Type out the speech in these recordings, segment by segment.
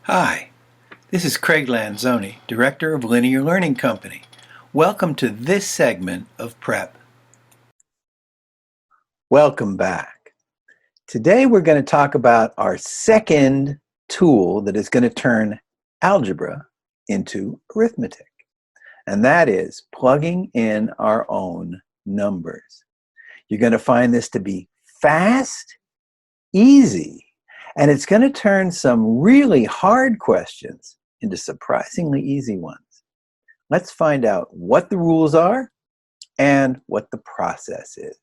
Hi, this is Craig Lanzoni, Director of Linear Learning Company. Welcome to this segment of Prep. Welcome back. Today we're going to talk about our second tool that is going to turn algebra into arithmetic, and that is plugging in our own numbers. You're going to find this to be fast, easy, and it's going to turn some really hard questions into surprisingly easy ones. Let's find out what the rules are and what the process is.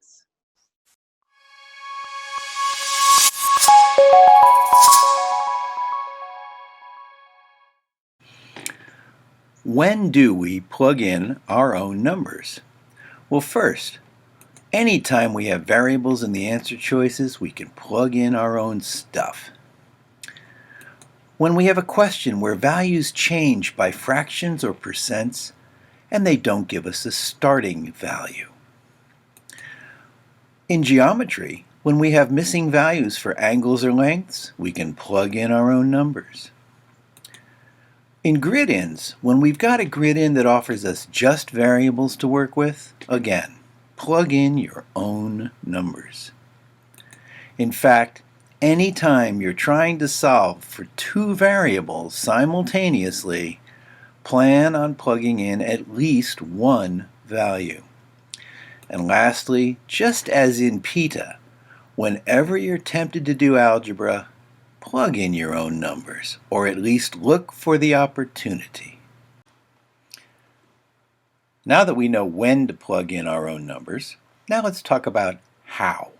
When do we plug in our own numbers? Well, first, anytime we have variables in the answer choices, we can plug in our own stuff. When we have a question where values change by fractions or percents, and they don't give us a starting value. In geometry, when we have missing values for angles or lengths, we can plug in our own numbers. In grid-ins, when we've got a grid-in that offers us just variables to work with, again, plug in your own numbers. In fact, anytime you're trying to solve for two variables simultaneously, plan on plugging in at least one value. And lastly, just as in PETA, whenever you're tempted to do algebra, plug in your own numbers, or at least look for the opportunity. Now that we know when to plug in our own numbers, now let's talk about how.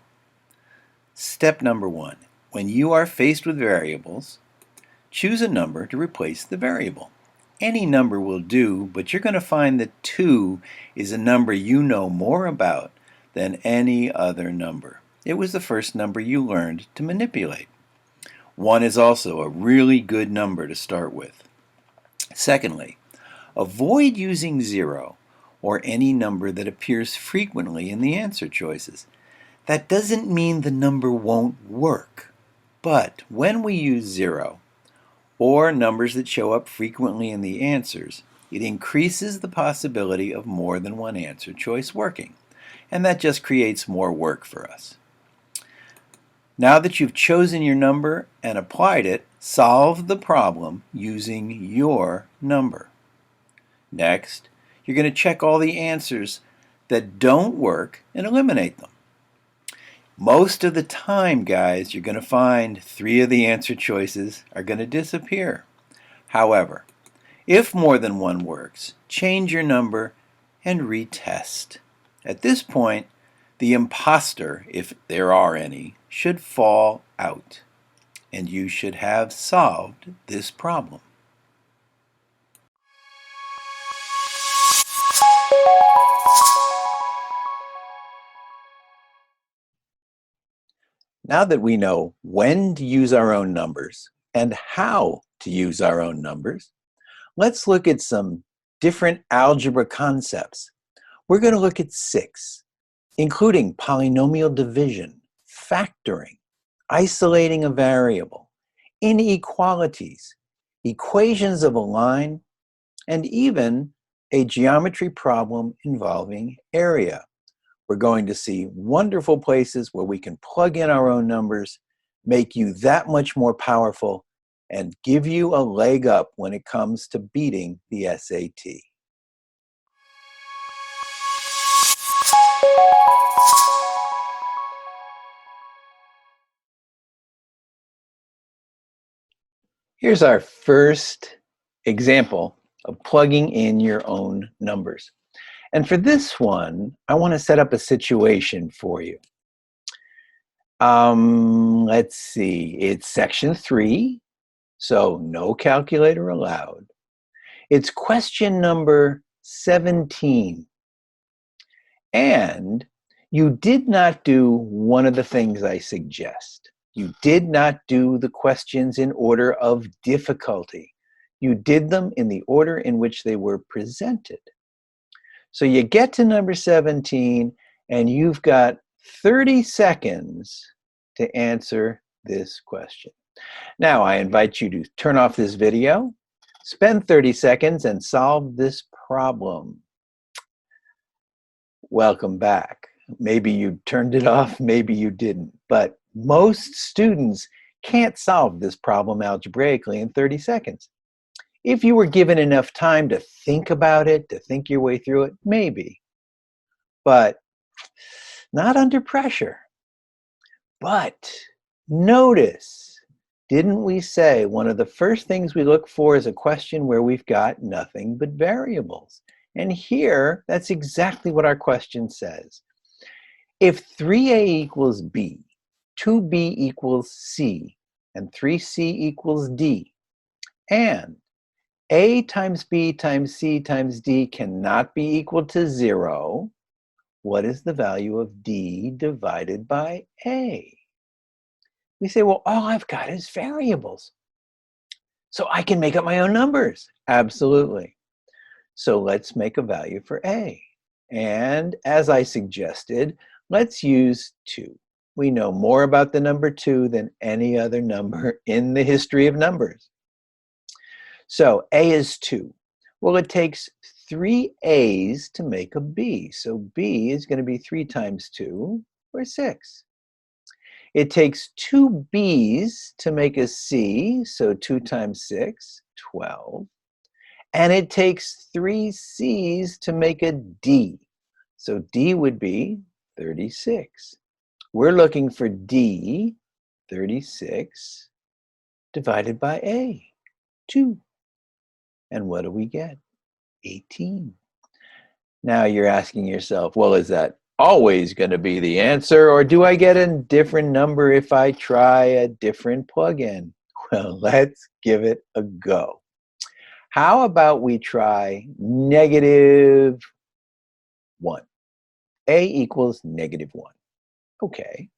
Step number 1. When you are faced with variables, choose a number to replace the variable. Any number will do, but you're going to find that 2 is a number you know more about than any other number. It was the first number you learned to manipulate. 1 is also a really good number to start with. Secondly, avoid using 0 or any number that appears frequently in the answer choices. That doesn't mean the number won't work, but when we use 0, or numbers that show up frequently in the answers, it increases the possibility of more than one answer choice working, and that just creates more work for us. Now that you've chosen your number and applied it, solve the problem using your number. Next, you're going to check all the answers that don't work and eliminate them. Most of the time, guys, you're going to find 3 of the answer choices are going to disappear. However, if more than one works, change your number and retest. At this point, the imposter, if there are any, should fall out, and you should have solved this problem. Now that we know when to use our own numbers and how to use our own numbers, let's look at some different algebra concepts. We're going to look at 6, including polynomial division, factoring, isolating a variable, inequalities, equations of a line, and even a geometry problem involving area. We're going to see wonderful places where we can plug in our own numbers, make you that much more powerful, and give you a leg up when it comes to beating the SAT. Here's our first example of plugging in your own numbers. And for this one, I want to set up a situation for you. Let's see, it's section 3, so no calculator allowed. It's question number 17. And you did not do one of the things I suggest. You did not do the questions in order of difficulty. You did them in the order in which they were presented. So you get to number 17, and you've got 30 seconds to answer this question. Now I invite you to turn off this video, spend 30 seconds and solve this problem. Welcome back. Maybe you turned it off, maybe you didn't, but most students can't solve this problem algebraically in 30 seconds. If you were given enough time to think about it, to think your way through it, maybe, but not under pressure. But notice, didn't we say one of the first things we look for is a question where we've got nothing but variables? And here, that's exactly what our question says. If 3a equals b, 2b equals c, and 3c equals d, and a times b times c times d cannot be equal to 0, what is the value of d divided by a? We say, well, all I've got is variables, so I can make up my own numbers. Absolutely. So let's make a value for a. And as I suggested, let's use 2. We know more about the number 2 than any other number in the history of numbers. So a is 2. Well, it takes 3 a's to make a b. So b is going to be 3 times 2, or 6. It takes 2 b's to make a c. So 2 times 6, 12. And it takes 3 c's to make a d. So d would be 36. We're looking for d, 36, divided by a, 2. And what do we get? 18. Now you're asking yourself, well, is that always going to be the answer, or do I get a different number if I try a different plug-in? Well, let's give it a go. How about we try -1? A equals -1. Okay.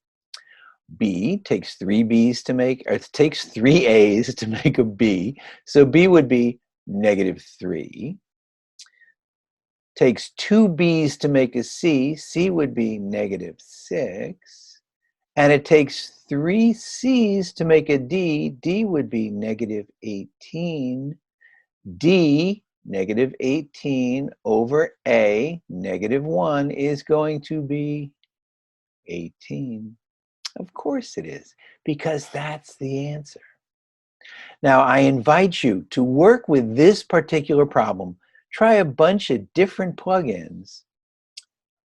B takes 3 b's to make, or it takes 3 a's to make a b. So b would be -3. Takes 2 b's to make a c. C would be -6. And it takes 3 c's to make a d. D would be -18. D, -18 over a, -1, is going to be 18. Of course it is, because that's the answer. Now, I invite you to work with this particular problem. Try a bunch of different plugins,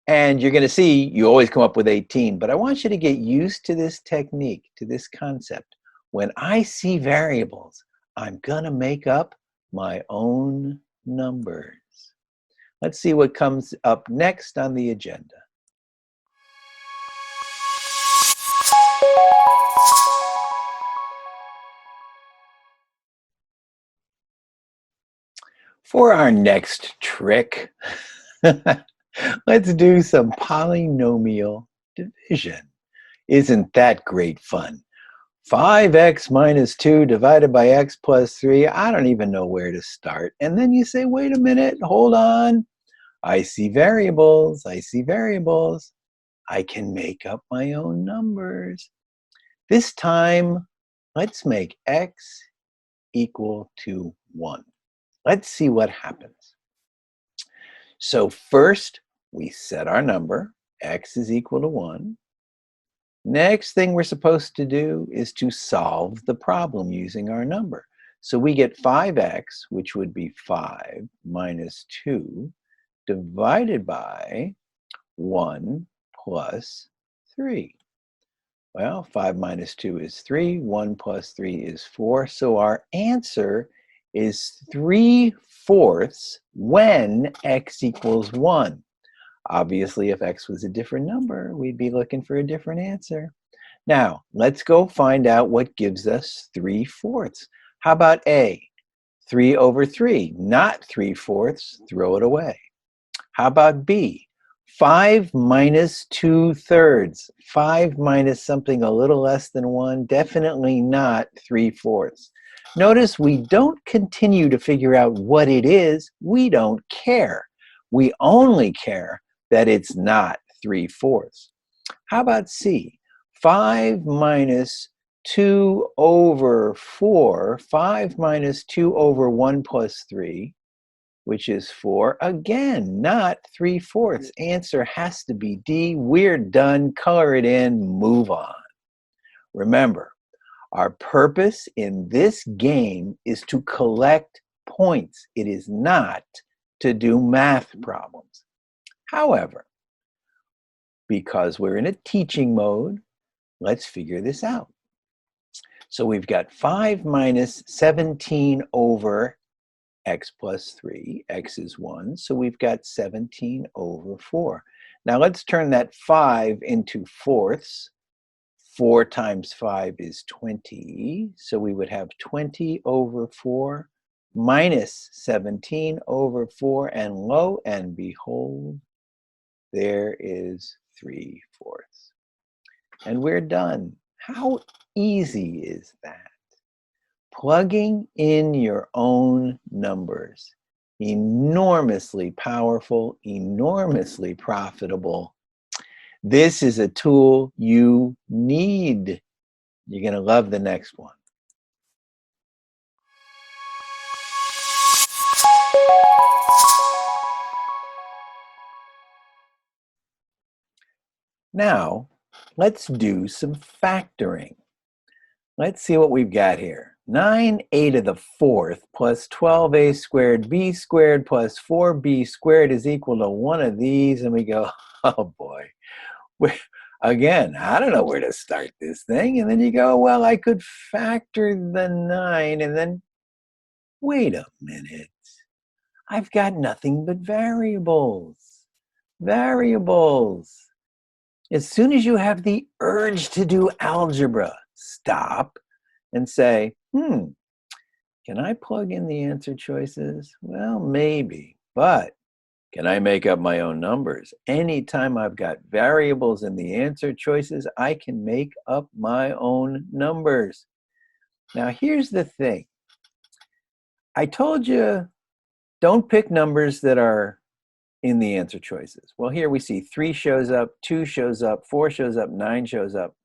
and you're going to see you always come up with 18. But I want you to get used to this technique, to this concept. When I see variables, I'm going to make up my own numbers. Let's see what comes up next on the agenda. For our next trick, let's do some polynomial division. Isn't that great fun? 5x minus 2 divided by x plus 3. I don't even know where to start. And then you say, wait a minute, hold on. I see variables. I see variables. I can make up my own numbers. This time, let's make x equal to 1. Let's see what happens. So first, we set our number. X is equal to 1. Next thing we're supposed to do is to solve the problem using our number. So we get 5x, which would be 5 minus 2, divided by 1 plus 3. Well, 5 minus 2 is 3, 1 plus 3 is 4, so our answer is 3/4 when x equals 1. Obviously, if x was a different number, we'd be looking for a different answer. Now, let's go find out what gives us 3/4. How about A? 3 over 3, not 3/4, throw it away. How about B? 5 minus 2/3. 5 minus something a little less than 1, definitely not 3/4. Notice we don't continue to figure out what it is. We don't care. We only care that it's not 3/4. How about C? 5 minus 2 over 4, 5 minus 2 over 1 plus 3, which is 4. Again, not 3/4. Answer has to be D. We're done. Color it in. Move on. Remember, our purpose in this game is to collect points. It is not to do math problems. However, because we're in a teaching mode, let's figure this out. So we've got 5 minus 17 over x plus 3. X is 1, so we've got 17 over 4. Now let's turn that 5 into fourths. 4 times 5 is 20, so we would have 20 over 4 minus 17 over 4, and lo and behold, there is 3/4. And we're done. How easy is that? Plugging in your own numbers. Enormously powerful, enormously profitable. This is a tool you need. You're going to love the next one. Now, let's do some factoring. Let's see what we've got here. 9a to the 4th plus 12a squared b squared plus 4b squared is equal to one of these. And we go, oh boy. Again, I don't know where to start this thing. And then you go, well, I could factor the 9. And then, wait a minute. I've got nothing but variables. Variables. As soon as you have the urge to do algebra, stop and say, can I plug in the answer choices? Well, maybe, but can I make up my own numbers? Anytime I've got variables in the answer choices, I can make up my own numbers. Now, here's the thing. I told you, don't pick numbers that are in the answer choices. Well, here we see 3 shows up, 2 shows up, 4 shows up, 9 shows up.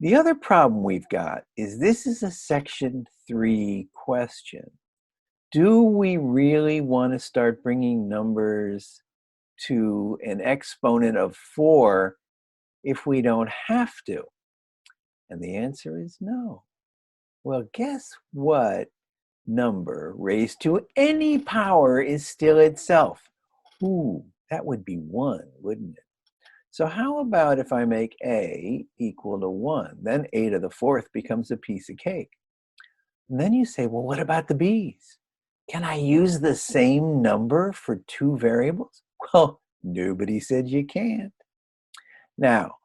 The other problem we've got is this is a section 3 question. Do we really want to start bringing numbers to an exponent of 4 if we don't have to? And the answer is no. Well, guess what number raised to any power is still itself? Ooh, that would be 1, wouldn't it? So how about if I make a equal to 1? Then a to the 4th becomes a piece of cake. And then you say, well, what about the b's? Can I use the same number for 2 variables? Well, nobody said you can't. Now,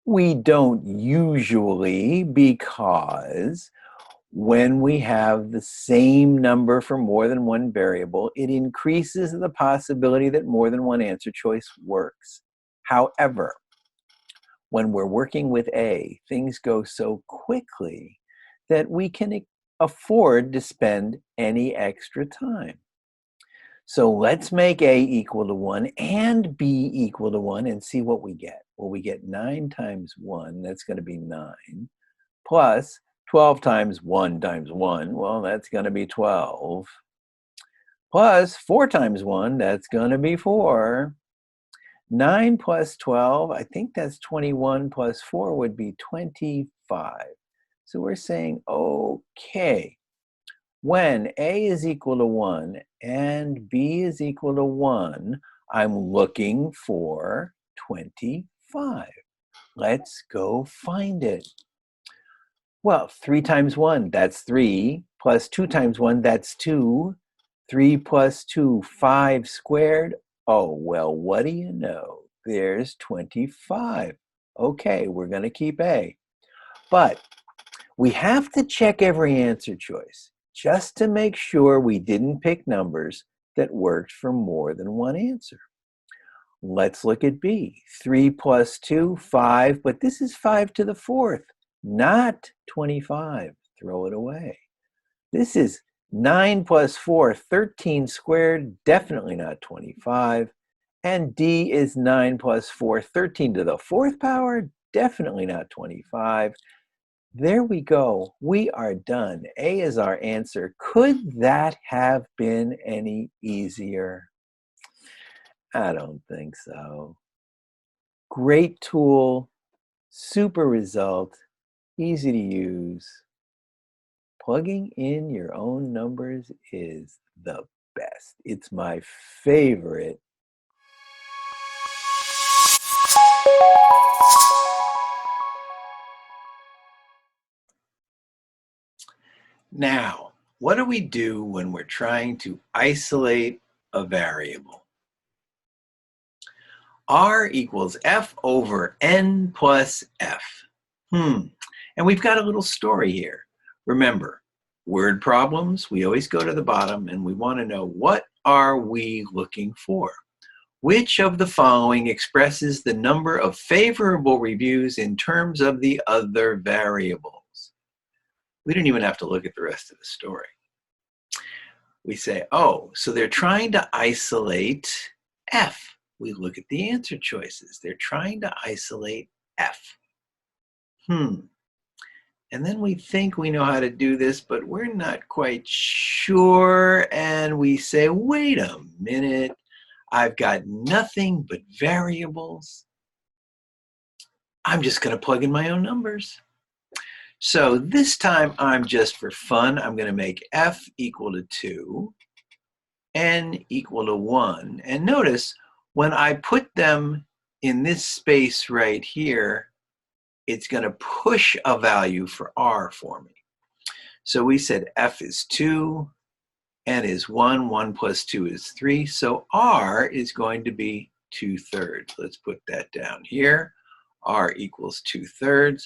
we don't usually, because when we have the same number for more than one variable, it increases the possibility that more than one answer choice works. However, when we're working with A, things go so quickly that we can afford to spend any extra time. So let's make A equal to 1 and B equal to 1 and see what we get. Well, we get 9 times 1, that's going to be 9, plus 12 times 1 times 1, well, that's going to be 12, plus 4 times 1, that's going to be 4. 9 plus 12, I think that's 21, plus 4 would be 25. So we're saying, okay, when A is equal to 1 and B is equal to 1, I'm looking for 25. Let's go find it. Well, 3 times 1, that's 3, plus 2 times 1, that's 2. 3 plus 2, 5 squared. Oh, well, what do you know? There's 25. Okay, we're going to keep A. But we have to check every answer choice just to make sure we didn't pick numbers that worked for more than one answer. Let's look at B. 3 plus 2, 5, but this is 5 to the 4th, not 25. Throw it away. This is 9 plus 4, 13 squared, definitely not 25. And D is 9 plus 4, 13 to the 4th power, definitely not 25. There we go. We are done. A is our answer. Could that have been any easier? I don't think so. Great tool, super result, easy to use. Plugging in your own numbers is the best. It's my favorite. Now, what do we do when we're trying to isolate a variable? R equals F over N plus F. And we've got a little story here. Remember, word problems, we always go to the bottom and we want to know, what are we looking for? Which of the following expresses the number of favorable reviews in terms of the other variables? We don't even have to look at the rest of the story. We say, oh, so they're trying to isolate F. We look at the answer choices. They're trying to isolate F. And then we think we know how to do this, but we're not quite sure. And we say, wait a minute, I've got nothing but variables. I'm just going to plug in my own numbers. So this time, I'm just for fun, I'm going to make F equal to 2, N equal to 1. And notice, when I put them in this space right here, it's going to push a value for R for me. So we said F is 2, N is 1, 1 plus 2 is 3. So R is going to be 2/3. Let's put that down here. R equals 2/3.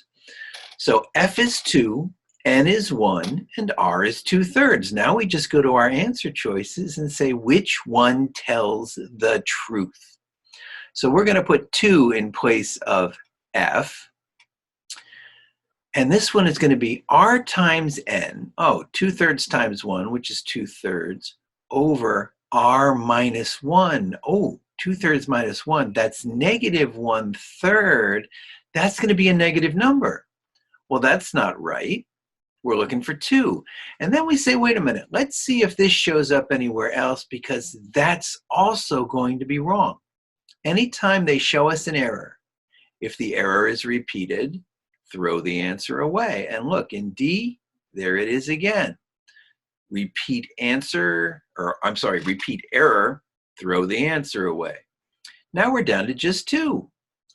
So F is 2, N is 1, and R is 2/3. Now we just go to our answer choices and say which one tells the truth. So we're going to put 2 in place of F. And this one is going to be R times N. Oh, 2/3 times 1, which is 2/3, over R minus 1. Oh, 2/3 minus 1, that's negative 1/3. That's going to be a negative number. Well, that's not right. We're looking for 2. And then we say, wait a minute, let's see if this shows up anywhere else, because that's also going to be wrong. Anytime they show us an error, if the error is repeated, throw the answer away. And look, in D, there it is again. Repeat answer, or I'm sorry, repeat error, throw the answer away. Now we're down to just 2.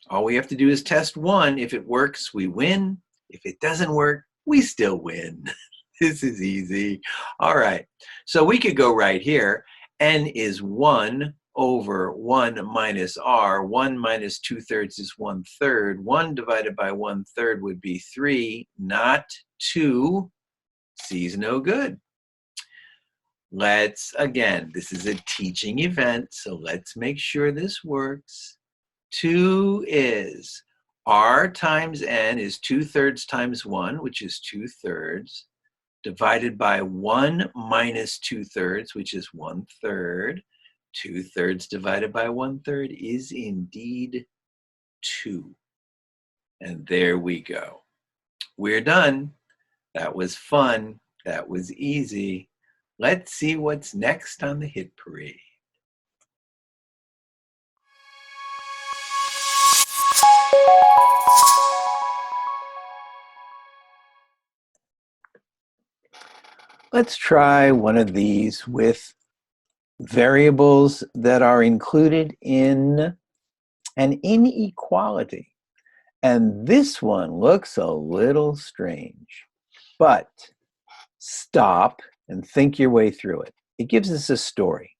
All we have to do is test 1. If it works, we win. If it doesn't work, we still win. This is easy. All right, so we could go right here. N is 1 over 1 minus R. 1 minus 2/3 is 1/3. 1 divided by 1/3 would be 3, not 2. C's no good. Again, this is a teaching event, so let's make sure this works. 2 is R times N is 2/3 times 1, which is 2/3, divided by 1 minus 2/3, which is 1/3. 2/3 divided by 1/3 is indeed 2. And there we go. We're done. That was fun. That was easy. Let's see what's next on the hit parade. Let's try one of these with variables that are included in an inequality. And this one looks a little strange, but stop and think your way through it. It gives us a story.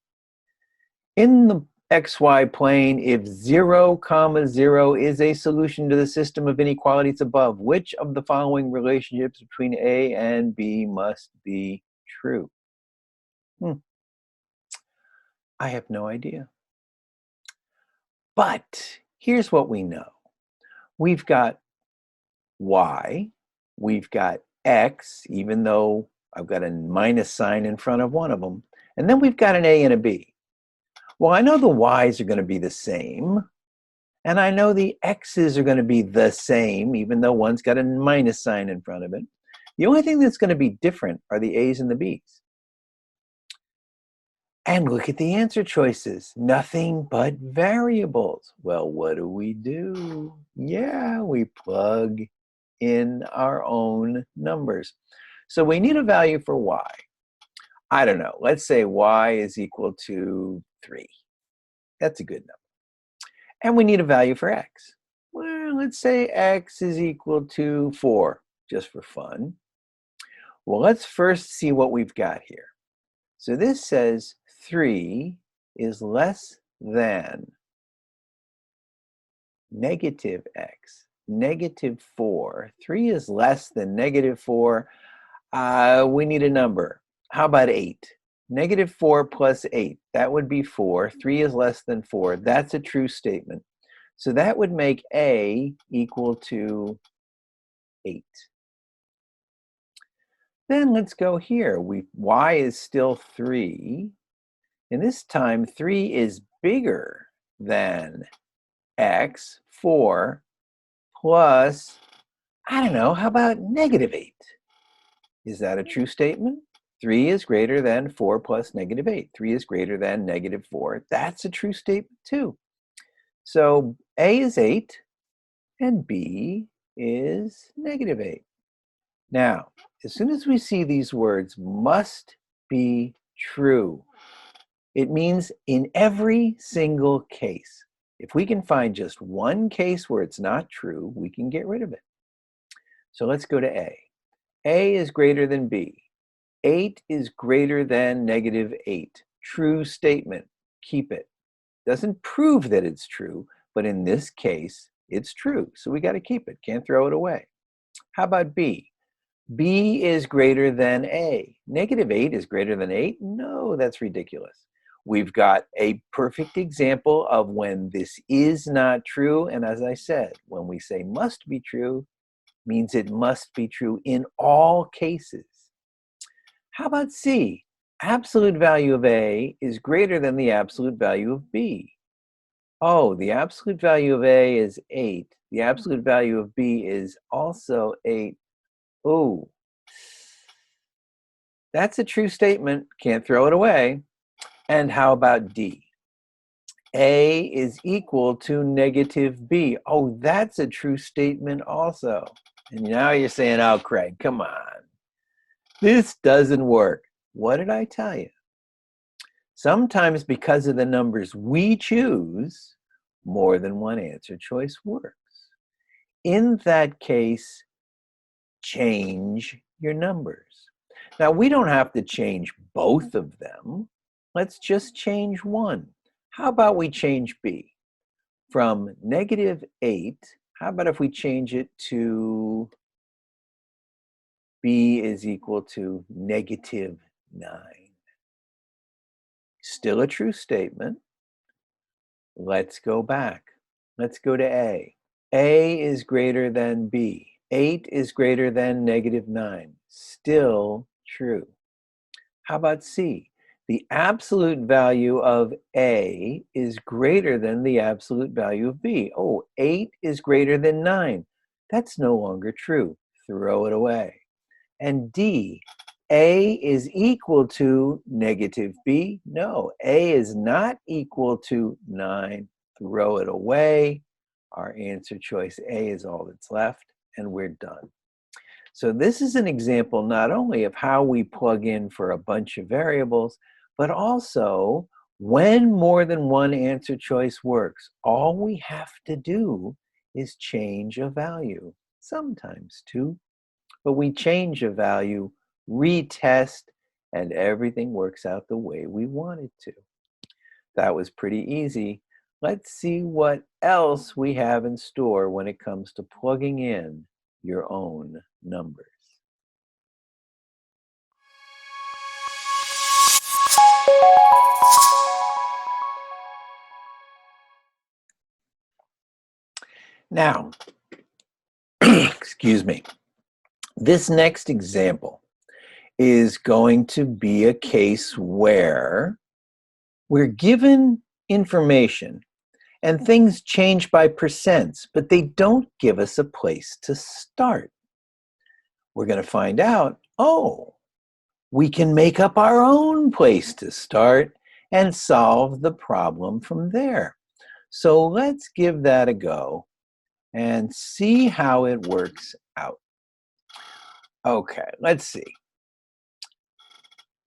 In the xy plane, if 0, 0 is a solution to the system of inequalities above, which of the following relationships between A and B must be true? I have no idea. But here's what we know. We've got y, we've got x, even though I've got a minus sign in front of one of them, and then we've got an a and a b. Well, I know the y's are going to be the same, And I know the x's are going to be the same, even though one's got a minus sign in front of it. The only thing that's going to be different are the a's and the b's. And look at the answer choices. Nothing but variables. Well, what do? Yeah, we plug in our own numbers. So we need a value for y. I don't know. Let's say y is equal to 3. That's a good number. And we need a value for x. Well, let's say x is equal to 4, just for fun. Well, let's first see what we've got here. So this says 3 is less than negative x, negative 4. 3 is less than negative 4. We need a number. How about 8? Negative 4 plus 8, that would be 4. 3 is less than 4. That's a true statement. So that would make A equal to 8. Then let's go here. Y is still 3. And this time 3 is bigger than x, 4, plus, I don't know, how about negative 8? Is that a true statement? 3 is greater than 4 plus negative 8. 3 is greater than negative 4. That's a true statement too. So A is 8 and B is negative 8. Now, as soon as we see these words must be true, it means in every single case. If we can find just one case where it's not true, we can get rid of it. So let's go to A. A is greater than B. 8 is greater than negative 8. True statement. Keep it. Doesn't prove that it's true, but in this case, it's true. So we got to keep it. Can't throw it away. How about B? B is greater than A. Negative 8 is greater than 8? No, that's ridiculous. We've got a perfect example of when this is not true. And as I said, when we say must be true, means it must be true in all cases. How about C? Absolute value of A is greater than the absolute value of B. Oh, the absolute value of A is 8. The absolute value of B is also 8. Oh, that's a true statement. Can't throw it away. And how about D? A is equal to negative B. Oh, that's a true statement also. And now you're saying, oh, Craig, come on. This doesn't work. What did I tell you? Sometimes because of the numbers we choose, more than one answer choice works. In that case, change your numbers. Now, we don't have to change both of them. Let's just change one. How about we change B? From negative 8, how about if we change it to B is equal to negative 9? Still a true statement. Let's go back. Let's go to A. A is greater than B. 8 is greater than negative 9. Still true. How about C? The absolute value of A is greater than the absolute value of B. Oh, 8 is greater than 9. That's no longer true. Throw it away. And D, A is equal to negative B. No, A is not equal to 9. Throw it away. Our answer choice A is all that's left, and we're done. So this is an example not only of how we plug in for a bunch of variables, but also when more than one answer choice works. All we have to do is change a value, sometimes two, but we change a value, retest, and everything works out the way we want it to. That was pretty easy. Let's see what else we have in store when it comes to plugging in your own numbers. Now, excuse me, this next example is going to be a case where we're given information And things change by percents, but they don't give us a place to start. We're going to find out, oh, we can make up our own place to start and solve the problem from there. So let's give that a go and see how it works out. Okay, let's see.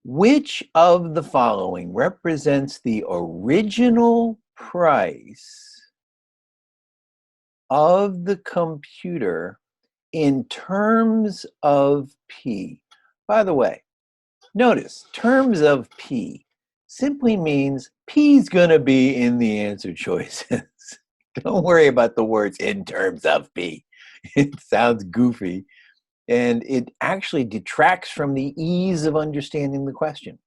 Which of the following represents the original price of the computer in terms of P? By the way, notice terms of P simply means P's going to be in the answer choices. Don't worry about the words in terms of P. It sounds goofy, and it actually detracts from the ease of understanding the question.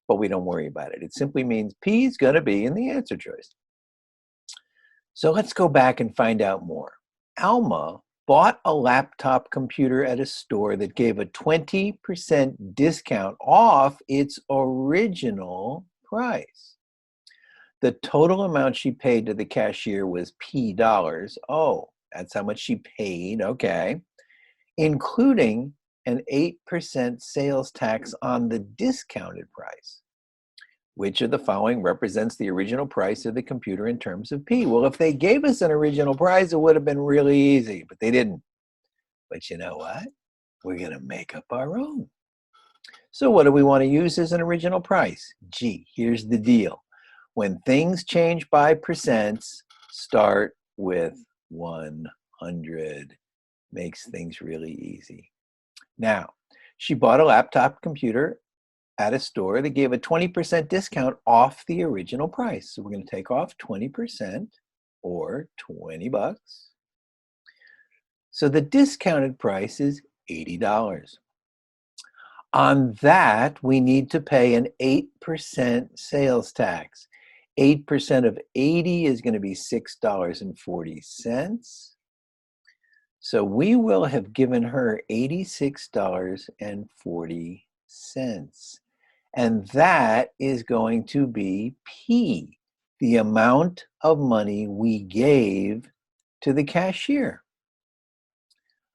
But we don't worry about it. It simply means P is going to be in the answer choice. So let's go back and find out more. Alma bought a laptop computer at a store that gave a 20% discount off its original price. The total amount she paid to the cashier was P dollars. Oh, that's how much she paid. Okay. Including an 8% sales tax on the discounted price. Which of the following represents the original price of the computer in terms of P? Well, if they gave us an original price, it would have been really easy, but they didn't. But you know what? We're going to make up our own. So what do we want to use as an original price? Gee, here's the deal. When things change by percents, start with 100. Makes things really easy. Now, she bought a laptop computer at a store that gave a 20% discount off the original price. So we're going to take off 20% or 20 bucks. So the discounted price is $80. On that, we need to pay an 8% sales tax. 8% of 80 is going to be $6.40. So we will have given her $86.40. And that is going to be P, the amount of money we gave to the cashier.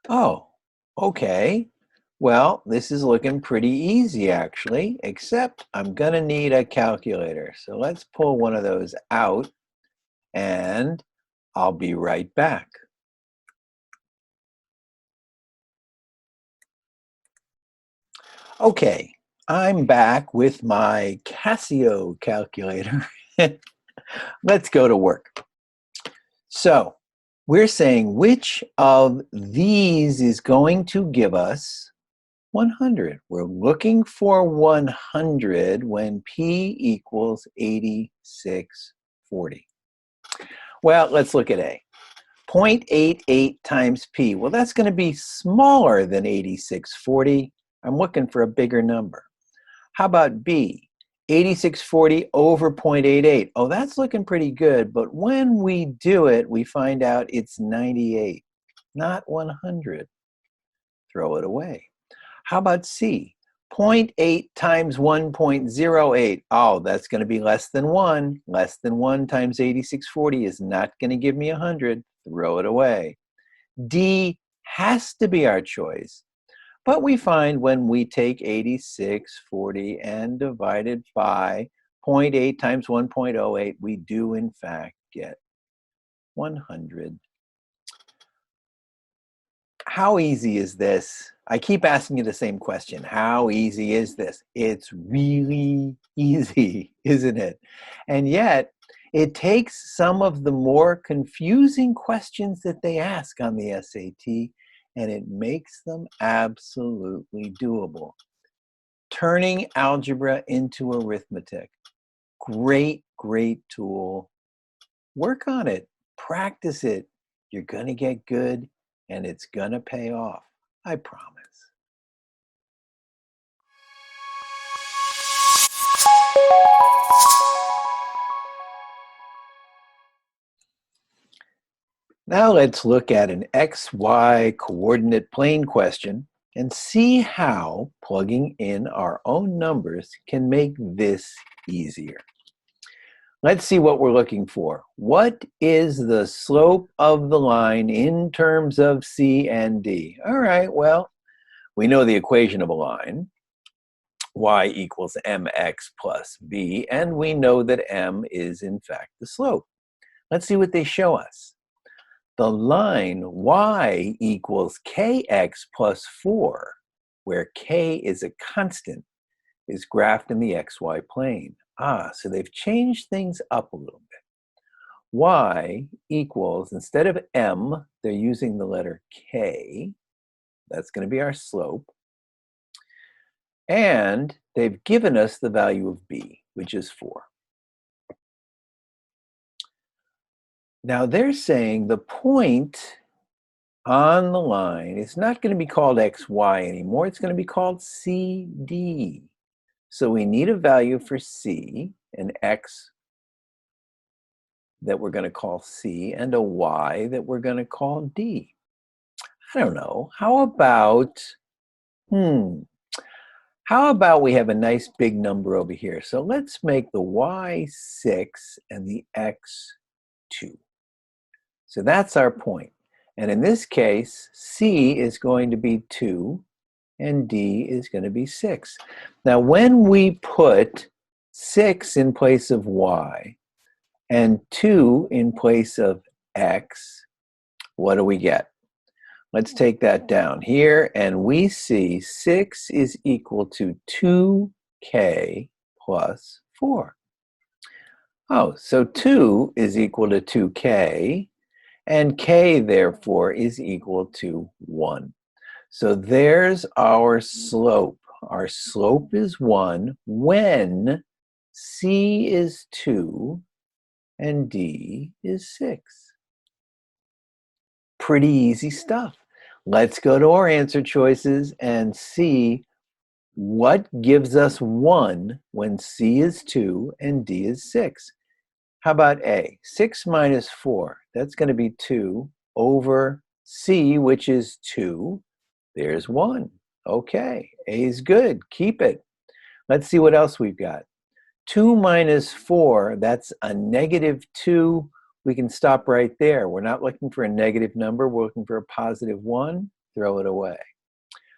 Oh, okay. Well, this is looking pretty easy actually, except I'm going to need a calculator. So let's pull one of those out and I'll be right back. Okay, I'm back with my Casio calculator. Let's go to work. So we're saying which of these is going to give us 100. We're looking for 100 when P equals 8640. Well, let's look at A. 0.88 times P. Well, that's going to be smaller than 8640. I'm looking for a bigger number. How about B? 8640 over 0.88. Oh, that's looking pretty good, but when we do it, we find out it's 98, not 100. Throw it away. How about C? 0.8 times 1.08. Oh, that's going to be less than 1. Less than 1 times 8640 is not going to give me 100. Throw it away. D has to be our choice. But we find when we take 8640 and divide it by 0.8 times 1.08, we do in fact get 100. How easy is this? I keep asking you the same question. How easy is this? It's really easy, isn't it? And yet, it takes some of the more confusing questions that they ask on the SAT, and it makes them absolutely doable. Turning algebra into arithmetic. Great, great tool. Work on it. Practice it. You're going to get good, and it's going to pay off. I promise. Now let's look at an XY coordinate plane question and see how plugging in our own numbers can make this easier. Let's see what we're looking for. What is the slope of the line in terms of C and D? All right, well, we know the equation of a line, y equals mx plus b, and we know that m is in fact the slope. Let's see what they show us. The line y equals kx plus 4, where k is a constant, is graphed in the xy plane. So they've changed things up a little bit. Y equals, instead of m, they're using the letter k. That's going to be our slope. And they've given us the value of b, which is 4. Now they're saying the point on the line is not going to be called xy anymore. It's going to be called CD. So we need a value for c, an x that we're going to call c, and a y that we're going to call d. I don't know. How about we have a nice big number over here? So let's make the y 6 and the x 2. So that's our point. And in this case, c is going to be 2 and d is going to be 6. Now, when we put 6 in place of y and 2 in place of x, what do we get? Let's take that down here, and we see 6 is equal to 2k plus 4. Oh, so 2 is equal to 2k, and k, therefore, is equal to 1. So there's our slope. Our slope is 1 when c is 2 and d is 6. Pretty easy stuff. Let's go to our answer choices and see what gives us 1 when c is 2 and d is 6. How about A? 6 minus 4, that's going to be 2 over c, which is 2. There's 1. Okay, A is good. Keep it. Let's see what else we've got. 2 minus 4, that's a negative 2. We can stop right there. We're not looking for a negative number. We're looking for a positive 1. Throw it away.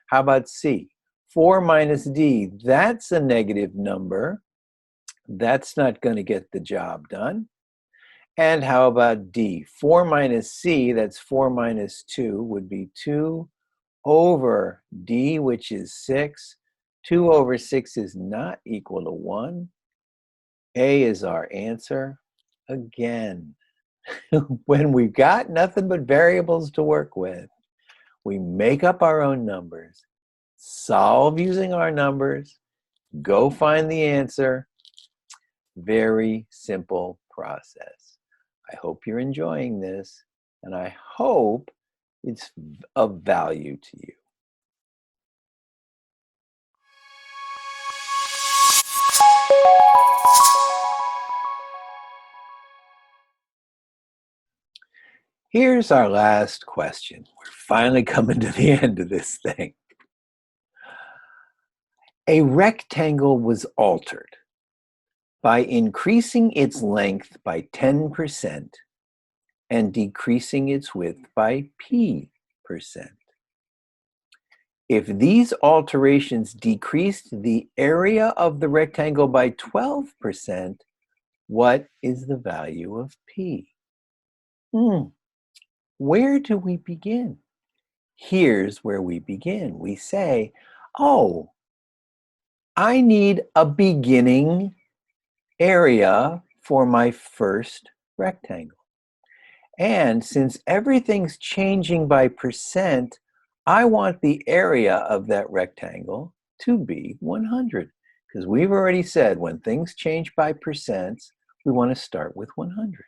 How about C? 4 minus D, that's a negative number. That's not going to get the job done. And how about D? 4 minus C, that's 4 minus 2, would be 2 over D, which is 6. 2 over 6 is not equal to 1. A is our answer. Again, when we've got nothing but variables to work with, we make up our own numbers, solve using our numbers, go find the answer. Very simple process. I hope you're enjoying this, and I hope it's of value to you. Here's our last question. We're finally coming to the end of this thing. A rectangle was altered by increasing its length by 10% and decreasing its width by p%. If these alterations decreased the area of the rectangle by 12%, what is the value of p? Where do we begin? Here's where we begin. We say, oh, I need a beginning area for my first rectangle. And since everything's changing by percent, I want the area of that rectangle to be 100. Because we've already said when things change by percents, we want to start with 100.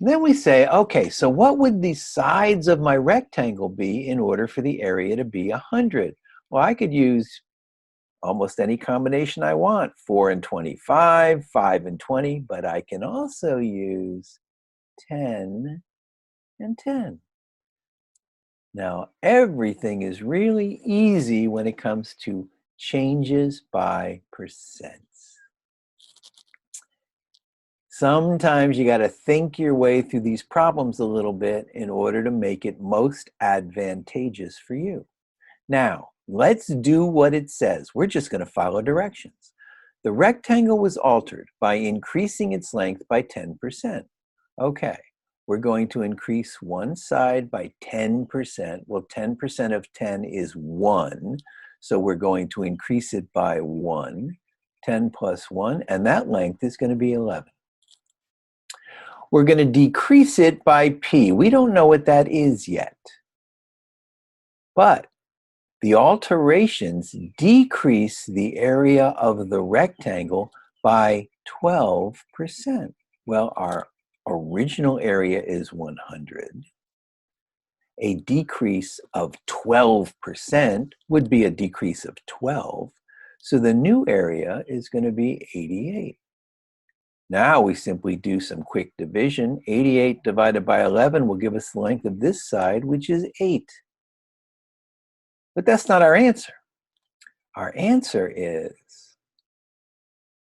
And then we say, okay, so what would the sides of my rectangle be in order for the area to be 100? Well, I could use almost any combination I want, 4 and 25, 5 and 20, but I can also use 10 and 10. Now, everything is really easy when it comes to changes by percents. Sometimes you got to think your way through these problems a little bit in order to make it most advantageous for you. Now, let's do what it says. We're just going to follow directions. The rectangle was altered by increasing its length by 10%. Okay, we're going to increase one side by 10%. Well, 10% of 10 is 1, so we're going to increase it by 1. 10 plus 1, and that length is going to be 11. We're going to decrease it by p. We don't know what that is yet, but the alterations decrease the area of the rectangle by 12%. Well, our original area is 100. A decrease of 12% would be a decrease of 12. So the new area is going to be 88. Now we simply do some quick division. 88 divided by 11 will give us the length of this side, which is 8. But that's not our answer. Our answer is,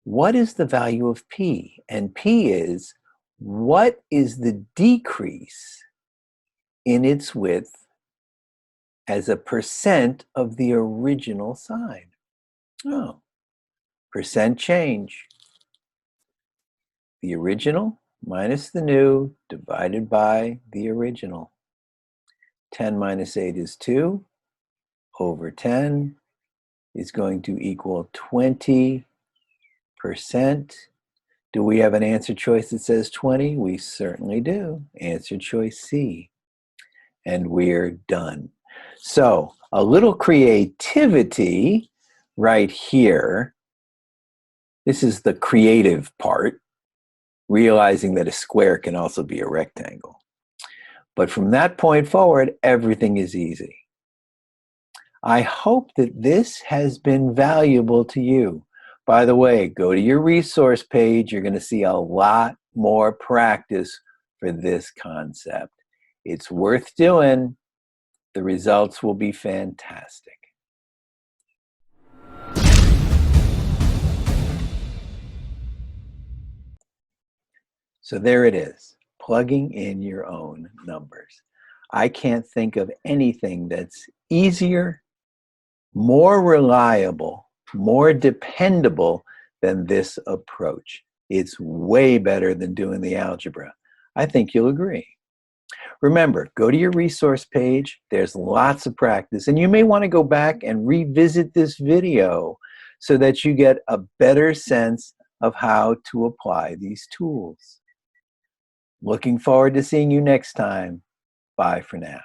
what is the value of p? And p is, what is the decrease in its width as a percent of the original side? Oh, percent change. The original minus the new divided by the original. 10 minus 8 is 2. Over 10 is going to equal 20%. Do we have an answer choice that says 20? We certainly do. Answer choice C. And we're done. So a little creativity right here. This is the creative part, realizing that a square can also be a rectangle. But from that point forward, everything is easy. I hope that this has been valuable to you. By the way, go to your resource page. You're going to see a lot more practice for this concept. It's worth doing. The results will be fantastic. So there it is, plugging in your own numbers. I can't think of anything that's easier, more reliable, more dependable than this approach. It's way better than doing the algebra. I think you'll agree. Remember, go to your resource page. There's lots of practice, and you may want to go back and revisit this video so that you get a better sense of how to apply these tools. Looking forward to seeing you next time. Bye for now.